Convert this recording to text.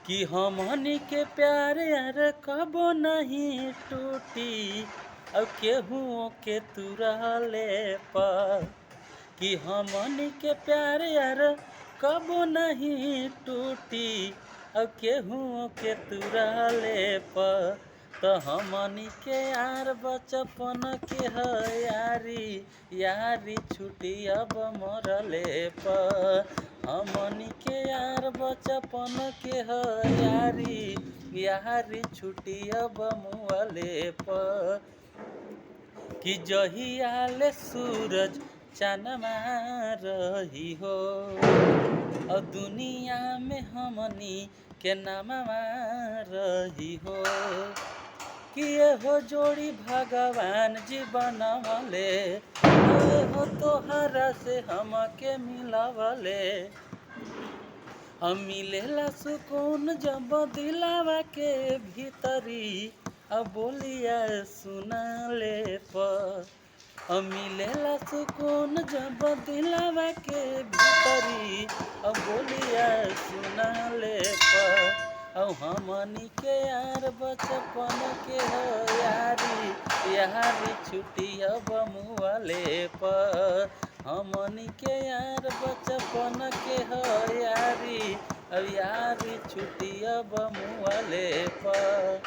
कि हमनी के प्यार यार कबो नहीं टूटी। अब केहू के तुरले पर कि हमनी के प्यार यार कबो नहीं टूटी। अब केहू के तुरले पर तो हमनी के यार बचपन के है यारी यारी छुटी अब मरले पर। हमनी के यार बचपन के है यारी यारी छुटी अब मुअले पर। कि जहियाले सूरज चानमा रही हो और दुनिया में हमनी के नामवा रही हो। कि ये हो जोड़ी भगवान जी बनवले हो तोहरा से हमके मिलवले। हम मिलेला सुकून जब दिलावा के भीतरी अब बोलिया सुनाले पर। अब मिलेला सुकून जब दिलावा के भीतरी अब बोलिया सुनाले पर। अब हमनी के यार बचपन के हो यारी यारी छुटी अब मुअले पर। हमनी के यार बचपन के हो यारी अब यारी छुटी अब मुअले पर।